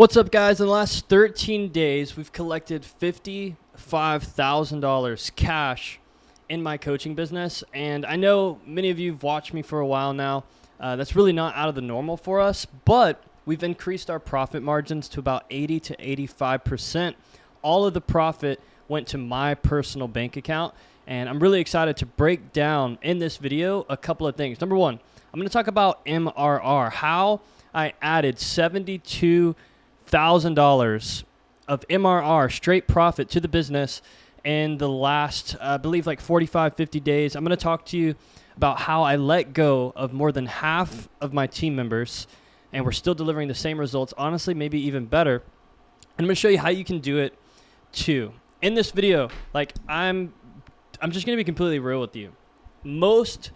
What's up, guys? In the last 13 days, we've collected $55,000 cash in my coaching business. And I know many of you have watched me for a while now. That's really not out of the normal for us, but we've increased our profit margins to about 80 to 85%. All of the profit went to my personal bank account. And I'm really excited to break down in this video a couple of things. Number one, I'm going to talk about MRR, how I added $72,000 of MRR, straight profit, to the business in the last, I believe, like 45, 50 days. I'm going to talk to you about how I let go of more than half of my team members, and we're still delivering the same results, honestly, maybe even better. And I'm going to show you how you can do it too. In this video, I'm just going to be completely real with you. Most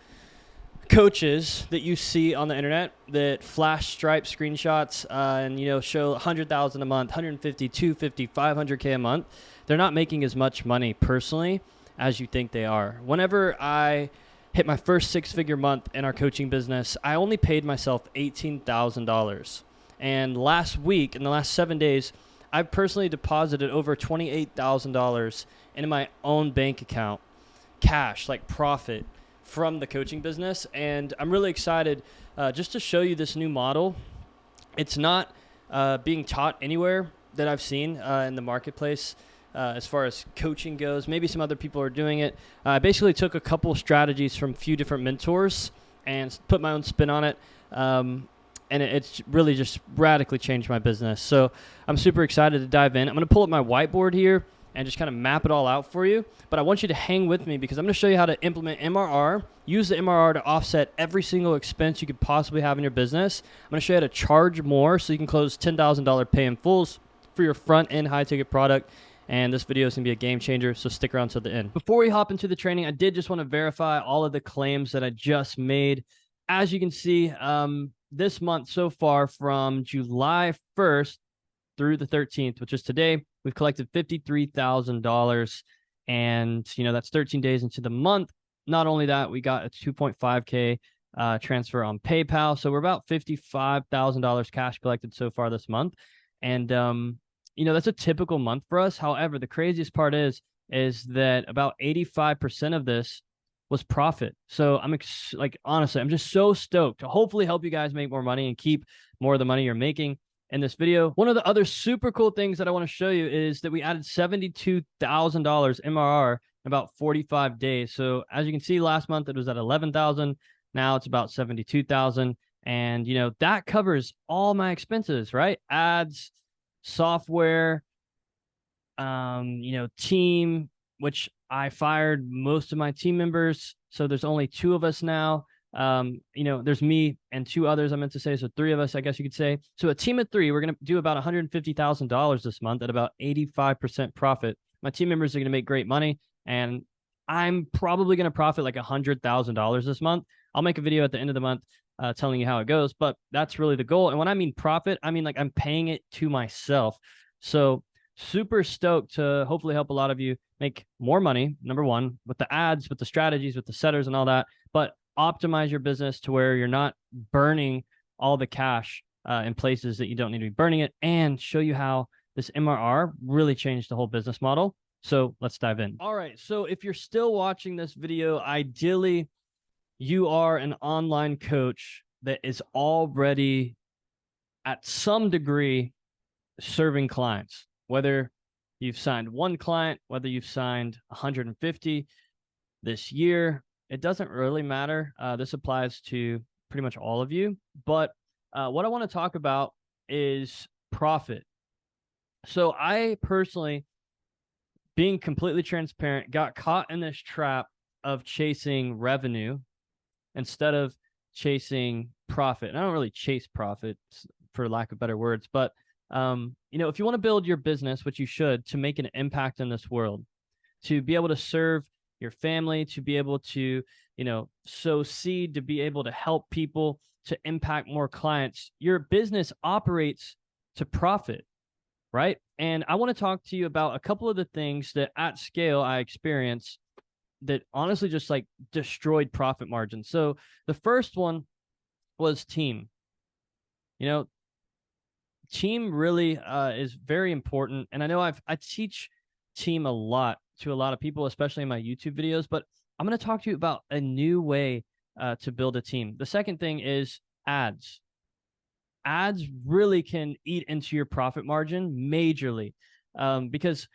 coaches that you see on the internet that flash Stripe screenshots and show 100,000 a month, 150, 250, 500K a month, they're not making as much money personally as you think they are. Whenever I hit my first six-figure month in our coaching business, I only paid myself $18,000. And last week, in the last 7 days, I've personally deposited over $28,000 into my own bank account, cash, like profit, from the coaching business. And I'm really excited just to show you this new model. It's not being taught anywhere that I've seen in the marketplace as far as coaching goes. Maybe some other people are doing it. I basically took a couple strategies from a few different mentors and put my own spin on it. And it's really just radically changed my business. So I'm super excited to dive in. I'm going to pull up my whiteboard here and just kind of map it all out for you. But I want you to hang with me because I'm going to show you how to implement MRR, use the MRR to offset every single expense you could possibly have in your business. I'm going to show you how to charge more so you can close $10,000 pay in fulls for your front-end high-ticket product. And this video is going to be a game changer, so stick around to the end. Before we hop into the training, I did just want to verify all of the claims that I just made. As you can see, this month so far, from July 1st through the 13th, which is today, we've collected $53,000, and that's 13 days into the month. Not only that, we got a 2.5K transfer on PayPal, so we're about $55,000 cash collected so far this month, and that's a typical month for us. However, the craziest part is that about 85% of this was profit. So honestly, I'm just so stoked to hopefully help you guys make more money and keep more of the money you're making in this video. One of the other super cool things that I want to show you is that we added $72,000 MRR in about 45 days. So as you can see, last month it was at 11,000. Now it's about 72,000. And, that covers all my expenses, right? Ads, software, team, which I fired most of my team members. So there's only 2 of us now. There's me and 2 others, I meant to say, so 3 of us, I guess you could say. So a team of 3, we're going to do about $150,000 this month at about 85% profit. My team members are going to make great money, and I'm probably going to profit like $100,000 this month. I'll make a video at the end of the month telling you how it goes, but that's really the goal. And when I mean profit, I mean like I'm paying it to myself. So super stoked to hopefully help a lot of you make more money, number one, with the ads, with the strategies, with the setters and all that, but optimize your business to where you're not burning all the cash in places that you don't need to be burning it, and show you how this MRR really changed the whole business model. So let's dive in. All right. So if you're still watching this video, ideally you are an online coach that is already at some degree serving clients, whether you've signed 1 client, whether you've signed 150 this year. It doesn't really matter. This applies to pretty much all of you. But what I want to talk about is profit. So I personally, being completely transparent, got caught in this trap of chasing revenue instead of chasing profit. And I don't really chase profit, for lack of better words. But, if you want to build your business, which you should, to make an impact in this world, to be able to serve your family, to be able to, sow seed, to be able to help people, to impact more clients, your business operates to profit, right? And I want to talk to you about a couple of the things that at scale I experienced that honestly just destroyed profit margins. So the first one was team. team really is very important. And I know I teach team a lot to a lot of people, especially in my YouTube videos, but I'm going to talk to you about a new way to build a team. The second thing is ads. Ads really can eat into your profit margin majorly, because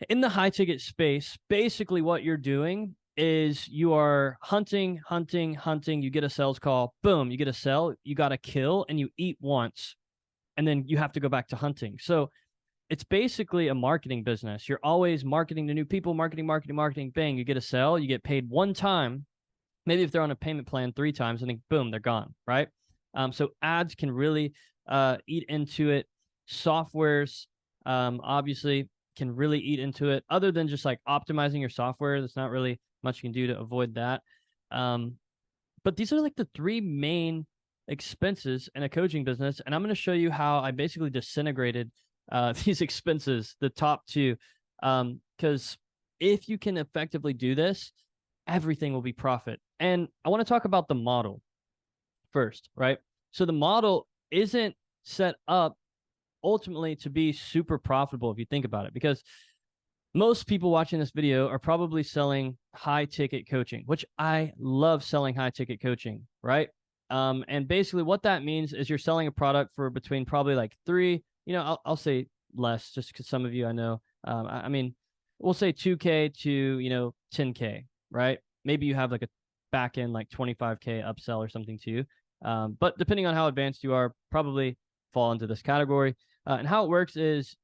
in the high ticket space, basically what you're doing is you are hunting, hunting, hunting. You get a sales call, boom, you get a sell, you got to kill, and you eat once, and then you have to go back to hunting. So it's basically a marketing business. You're always marketing to new people, marketing, marketing, marketing. Bang, you get a sell, you get paid one time. Maybe if they're on a payment plan 3 times, and then boom, they're gone, right? So ads can really eat into it. Softwares, obviously, can really eat into it. Other than just like optimizing your software, there's not really much you can do to avoid that. But these are like the 3 main expenses in a coaching business, and I'm going to show you how I basically disintegrated these expenses, the top 2, because if you can effectively do this, everything will be profit. And I want to talk about the model first, right? So the model isn't set up ultimately to be super profitable if you think about it, because most people watching this video are probably selling high ticket coaching, which I love selling high ticket coaching, right? And basically what that means is you're selling a product for between probably like 3, I'll say less just because some of you I know, I mean, we'll say 2K to, 10K, right? Maybe you have like a back end like 25K upsell or something too. But depending on how advanced you are, probably fall into this category. And how it works is,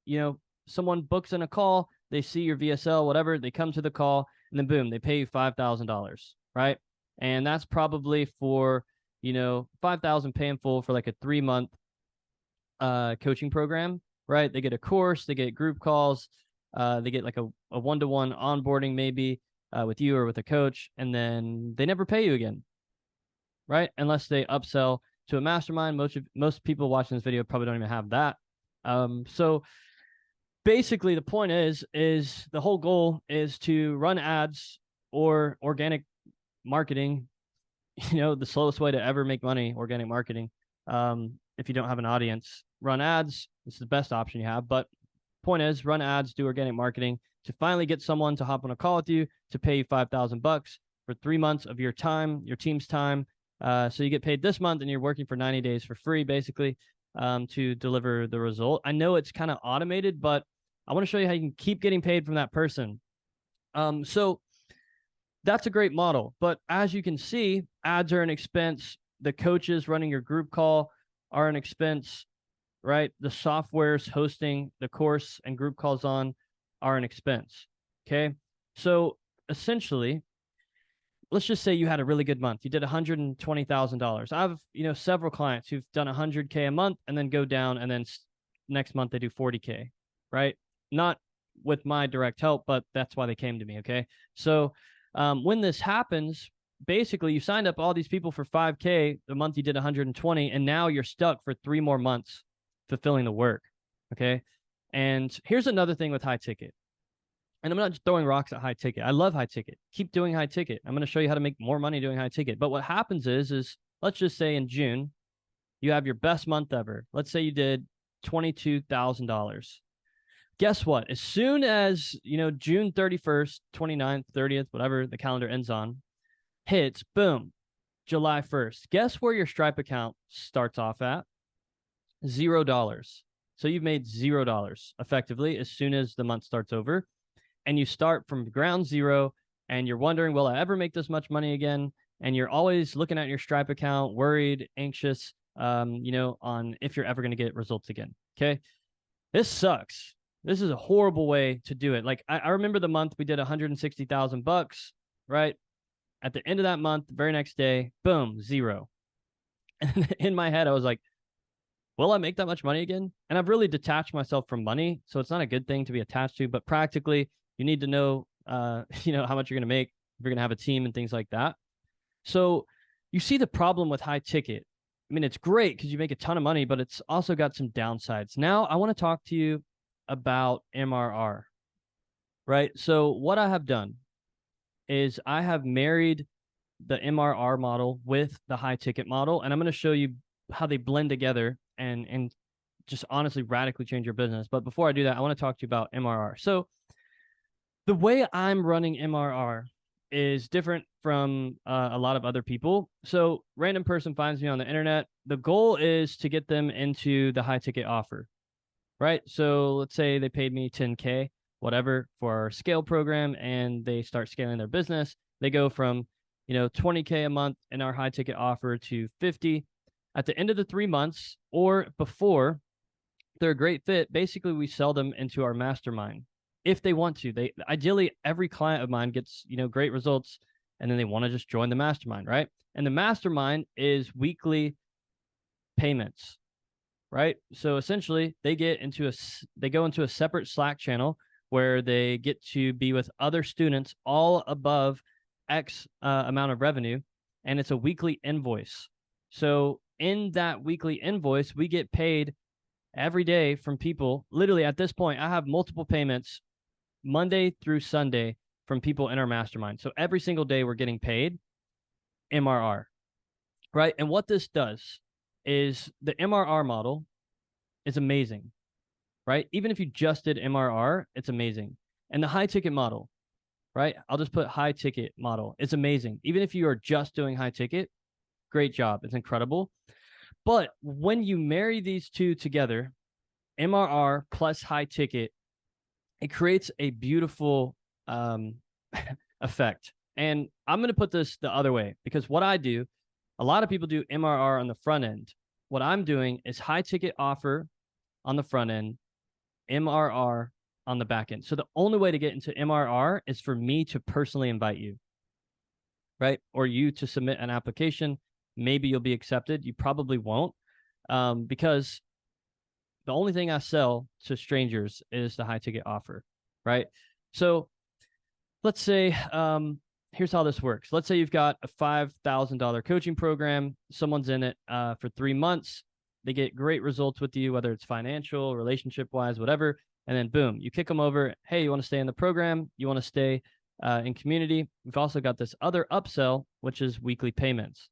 someone books in a call, they see your VSL, whatever, they come to the call, and then boom, they pay you $5,000, right? And that's probably for, 5,000 pay in full for like a 3-month coaching program, right? They get a course, they get group calls, they get like a one-to-one onboarding maybe with you or with a coach, and then they never pay you again, right? Unless they upsell to a mastermind. Most people watching this video probably don't even have that. So basically the point is the whole goal is to run ads or organic marketing, the slowest way to ever make money, organic marketing. If you don't have an audience, run ads. This is the best option you have. But point is, run ads, do organic marketing to finally get someone to hop on a call with you to pay you $5,000 for 3 months of your time, your team's time. So you get paid this month and you're working for 90 days for free, basically, to deliver the result. I know it's kind of automated, but I want to show you how you can keep getting paid from that person. So that's a great model. But as you can see, ads are an expense. The coaches running your group call are an expense, right? The softwares hosting the course and group calls on are an expense. Okay. So essentially, let's just say you had a really good month. You did $120,000. I have, several clients who've done 100K a month and then go down, and then next month they do 40K, right? Not with my direct help, but that's why they came to me. Okay. So when this happens, basically you signed up all these people for 5K the month you did 120, and now you're stuck for 3 more months fulfilling the work. Okay. And here's another thing with high ticket. And I'm not just throwing rocks at high ticket. I love high ticket. Keep doing high ticket. I'm going to show you how to make more money doing high ticket. But what happens is let's just say in June, you have your best month ever. Let's say you did $22,000. Guess what? As soon as, June 31st, 29th, 30th, whatever the calendar ends on, hits, boom, July 1st. Guess where your Stripe account starts off at? $0. So you've made $0 effectively as soon as the month starts over. And you start from ground zero, and you're wondering, will I ever make this much money again? And you're always looking at your Stripe account, worried, anxious, on if you're ever going to get results again. Okay. This sucks. This is a horrible way to do it. Like I remember the month we did $160,000, right? At the end of that month, the very next day, boom, $0. And in my head, I was like, will I make that much money again? And I've really detached myself from money. So it's not a good thing to be attached to, but practically you need to know, how much you're going to make if you're going to have a team and things like that. So you see the problem with high ticket. I mean, it's great because you make a ton of money, but it's also got some downsides. Now I want to talk to you about MRR, right? So what I have done is I have married the MRR model with the high ticket model, and I'm going to show you how they blend together and just honestly radically change your business. But before I do that, I want to talk to you about MRR. So the way I'm running MRR is different from a lot of other people. So random person finds me on the internet. The goal is to get them into the high ticket offer, right? So let's say they paid me 10K, whatever, for our scale program, and they start scaling their business. They go from, 20K a month in our high ticket offer to 50 at the end of the 3 months, or before. If they're a great fit, basically we sell them into our mastermind if they want to. They ideally, every client of mine gets, great results, and then they want to just join the mastermind, right? And the mastermind is weekly payments, right? So essentially they go into a separate Slack channel where they get to be with other students all above X amount of revenue, and it's a weekly invoice. So in that weekly invoice, we get paid every day from people. Literally at this point, I have multiple payments Monday through Sunday from people in our mastermind. So every single day we're getting paid MRR, right? And what this does is the MRR model is amazing, right? Even if you just did MRR, it's amazing. And the high ticket model, right? I'll just put high ticket model. It's amazing. Even if you are just doing high ticket, great job. It's incredible. But when you marry these two together, MRR plus high ticket, it creates a beautiful effect. And I'm going to put this the other way, because what I do, a lot of people do MRR on the front end. What I'm doing is high ticket offer on the front end, MRR on the back end. So the only way to get into MRR is for me to personally invite you, right? Or you to submit an application. Maybe you'll be accepted. You probably won't, because the only thing I sell to strangers is the high ticket offer, right? So let's say, here's how this works. Let's say you've got a $5,000 coaching program. Someone's in it for 3 months. They get great results with you, whether it's financial, relationship wise, whatever. And then boom, you kick them over. Hey, you want to stay in the program? You want to stay in community? We've also got this other upsell, which is weekly payments.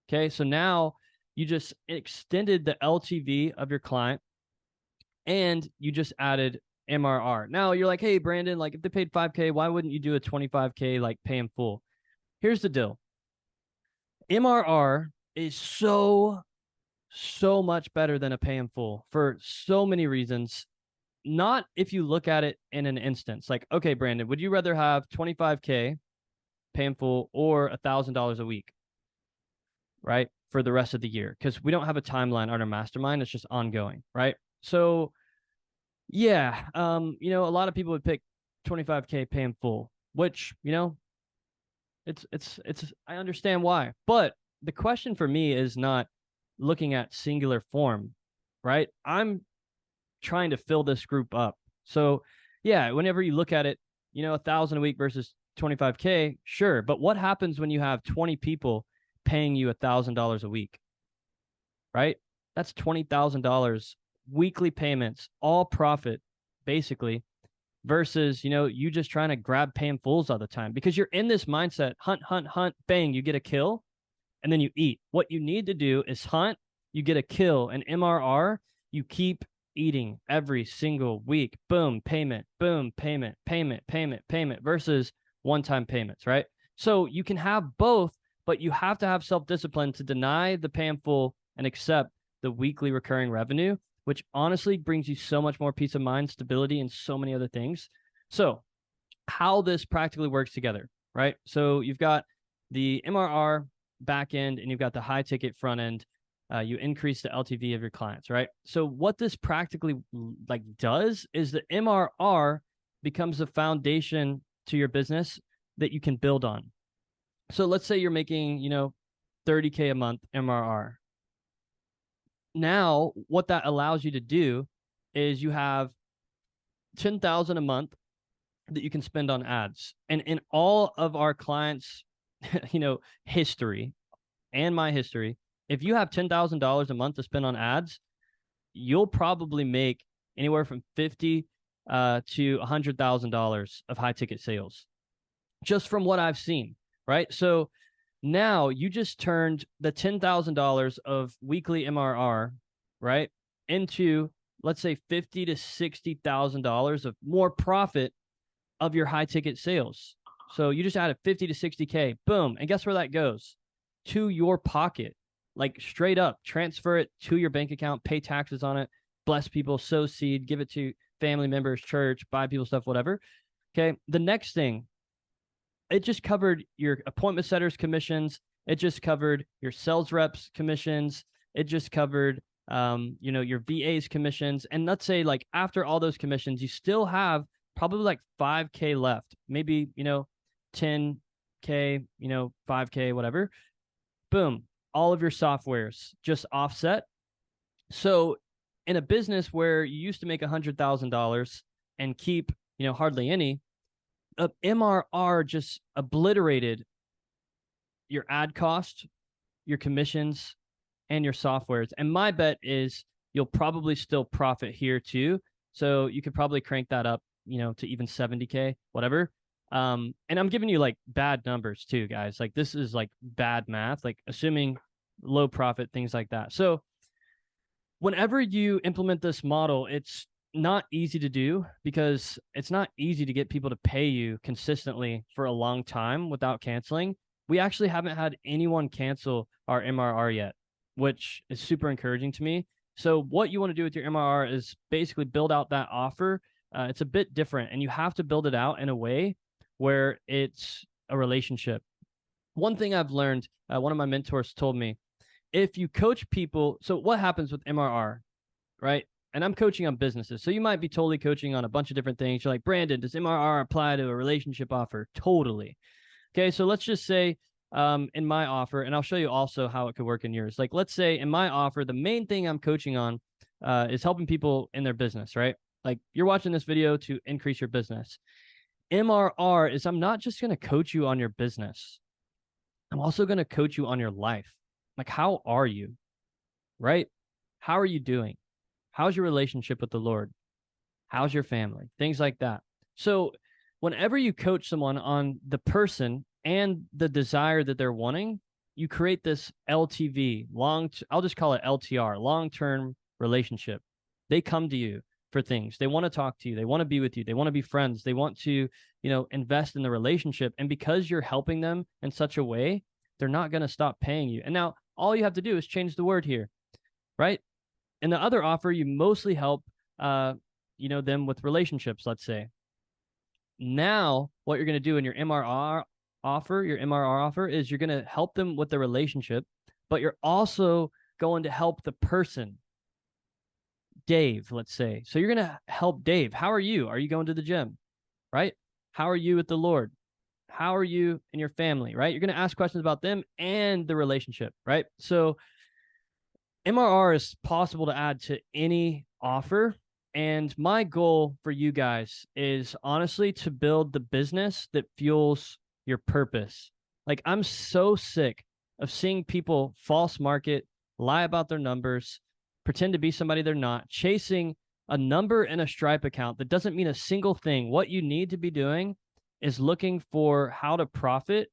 Okay, so now you just extended the LTV of your client, and you just added MRR. Now you're like, hey, Brandon, like if they paid 5K, why wouldn't you do a 25K, like pay in full? Here's the deal. MRR is so much better than a pay in full for so many reasons. Not if you look at it in an instance. Like, okay, Brandon, would you rather have 25K pay in full or $1,000 a week, right, for the rest of the year? Because we don't have a timeline on our mastermind. It's just ongoing, right? So yeah, a lot of people would pick 25K pay in full, which, it's I understand why. But the question for me is not looking at singular form, right? I'm trying to fill this group up. So yeah, whenever you look at it, 1,000 a week versus 25K, sure. But what happens when you have 20 people paying you $1,000 a week, right? That's $20,000 weekly payments, all profit, basically, versus, you just trying to grab pay in fulls all the time, because you're in this mindset, hunt, bang, you get a kill, and then you eat. What you need to do is hunt, you get a kill, and MRR, you keep eating every single week. Boom, payment, versus one-time payments, right? So you can have both, but you have to have self-discipline to deny the pay in full and accept the weekly recurring revenue, which honestly brings you so much more peace of mind, stability, and so many other things. So how this practically works together, right? So you've got the MRR back end and you've got the high ticket front end. You increase the LTV of your clients, right? So what this practically does is the MRR becomes the foundation to your business that you can build on. So let's say you're making, 30K a month MRR. Now, what that allows you to do is you have 10,000 a month that you can spend on ads. And in all of our clients, history and my history, if you have $10,000 a month to spend on ads, you'll probably make anywhere from $50,000 to $100,000 of high ticket sales, just from what I've seen, right? So now you just turned the $10,000 of weekly MRR, right, into, let's say, $50,000 to $60,000 of more profit of your high ticket sales. So you just added 50 to 60K, boom. And guess where that goes? To your pocket, like straight up, transfer it to your bank account, pay taxes on it, bless people, sow seed, give it to family members, church, buy people stuff, whatever. Okay. The next thing, it just covered your appointment setters commissions. It just covered your sales reps commissions. It just covered, your VAs commissions. And let's say like after all those commissions, you still have probably like 5K left, maybe, 10K, 5K, whatever. Boom. All of your softwares just offset. So in a business where you used to make $100,000 and keep, hardly any, MRR just obliterated your ad cost, your commissions, and your softwares. And my bet is you'll probably still profit here too. So you could probably crank that up, to even 70K, whatever. And I'm giving you like bad numbers too, guys. Like this is like bad math, like assuming low profit, things like that. So whenever you implement this model, it's not easy to do because it's not easy to get people to pay you consistently for a long time without canceling. We actually haven't had anyone cancel our MRR yet, which is super encouraging to me. So what you want to do with your MRR is basically build out that offer. It's a bit different, and you have to build it out in a way where it's a relationship. One thing I've learned, one of my mentors told me, if you coach people, so what happens with MRR, right? And I'm coaching on businesses. So you might be totally coaching on a bunch of different things. You're like, Brandon, does MRR apply to a relationship offer? Totally. Okay, so let's just say in my offer, and I'll show you also how it could work in yours. Like, let's say in my offer, the main thing I'm coaching on is helping people in their business, right? Like you're watching this video to increase your business. MRR is I'm not just going to coach you on your business. I'm also going to coach you on your life. Like, how are you? Right? How are you doing? How's your relationship with the Lord? How's your family? Things like that. So whenever you coach someone on the person and the desire that they're wanting, you create this LTV, I'll just call it LTR, long-term relationship. They come to you for things. They want to talk to you. They want to be with you. They want to be friends. They want to, invest in the relationship. And because you're helping them in such a way, they're not going to stop paying you. And now all you have to do is change the word here, right? In the other offer, you mostly help, them with relationships, let's say. Now, what you're going to do in your MRR offer is you're going to help them with the relationship, but you're also going to help the person, Dave, let's say. So you're going to help Dave. How are you? Are you going to the gym, right? How are you with the Lord? How are you and your family, right? You're going to ask questions about them and the relationship, right? So MRR is possible to add to any offer. And my goal for you guys is honestly to build the business that fuels your purpose. Like I'm so sick of seeing people false market, lie about their numbers, pretend to be somebody they're not, chasing a number in a Stripe account that doesn't mean a single thing. What you need to be doing is looking for how to profit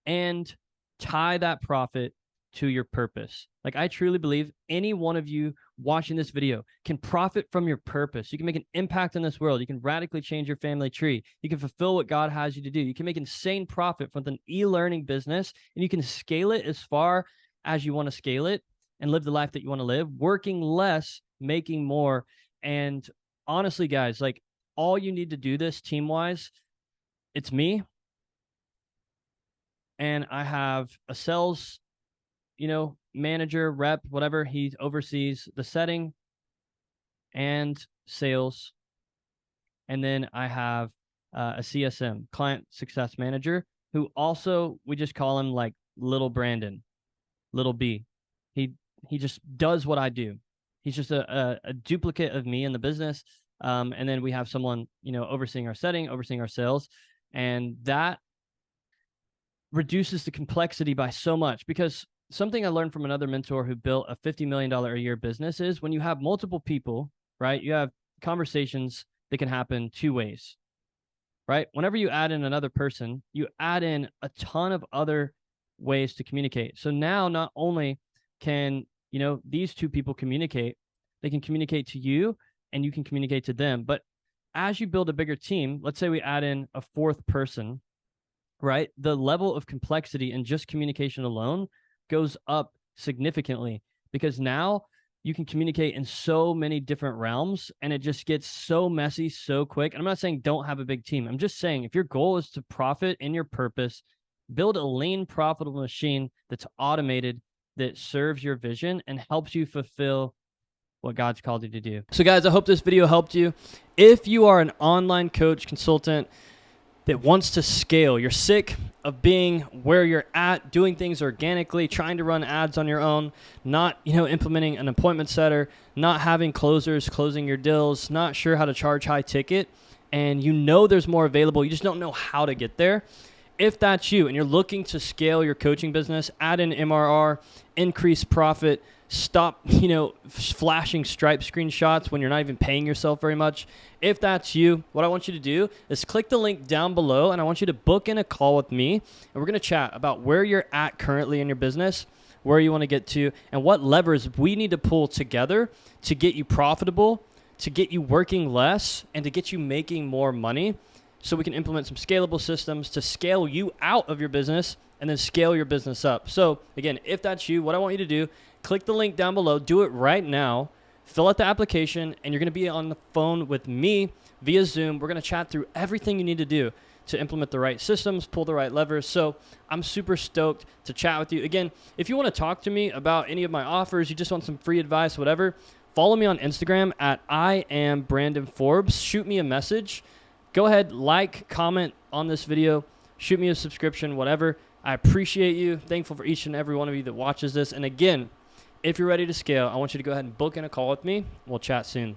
and tie that profit to your purpose. Like I truly believe any one of you watching this video can profit from your purpose. You can make an impact in this world. You can radically change your family tree. You can fulfill what God has you to do. You can make insane profit from an e-learning business, and you can scale it as far as you want to scale it and live the life that you want to live, working less, making more. And honestly, guys, like all you need to do this team-wise, it's me, and I have a sales manager, rep, whatever. He oversees the setting and sales. And then I have a CSM, client success manager, who also, we just call him like little Brandon, little B. He just does what I do. He's just a duplicate of me in the business. And then we have someone, overseeing our setting, overseeing our sales. And that reduces the complexity by so much, because something I learned from another mentor who built a $50 million a year business is when you have multiple people, right? You have conversations that can happen two ways, right? Whenever you add in another person, you add in a ton of other ways to communicate. So now not only can these two people communicate. They can communicate to you and you can communicate to them. But as you build a bigger team, let's say we add in a fourth person, right? The level of complexity in just communication alone goes up significantly, because now you can communicate in so many different realms and it just gets so messy so quick. And I'm not saying don't have a big team. I'm just saying if your goal is to profit in your purpose, build a lean, profitable machine that's automated, that serves your vision and helps you fulfill what God's called you to do. So guys, I hope this video helped you. If you are an online coach, consultant that wants to scale, you're sick of being where you're at, doing things organically, trying to run ads on your own, not, implementing an appointment setter, not having closers, closing your deals, not sure how to charge high ticket, and there's more available, you just don't know how to get there. If that's you and you're looking to scale your coaching business, add in MRR, increase profit, stop, flashing Stripe screenshots when you're not even paying yourself very much. If that's you, what I want you to do is click the link down below and I want you to book in a call with me and we're going to chat about where you're at currently in your business, where you want to get to, and what levers we need to pull together to get you profitable, to get you working less, and to get you making more money, so we can implement some scalable systems to scale you out of your business and then scale your business up. So again, if that's you, what I want you to do, click the link down below, do it right now, fill out the application, and you're going to be on the phone with me via Zoom. We're going to chat through everything you need to do to implement the right systems, pull the right levers. So I'm super stoked to chat with you. Again, if you want to talk to me about any of my offers, you just want some free advice, whatever, follow me on Instagram at I am Brandon Forbes. Shoot me a message. Go ahead, comment on this video, shoot me a subscription, whatever. I appreciate you. Thankful for each and every one of you that watches this. And again, if you're ready to scale, I want you to go ahead and book in a call with me. We'll chat soon.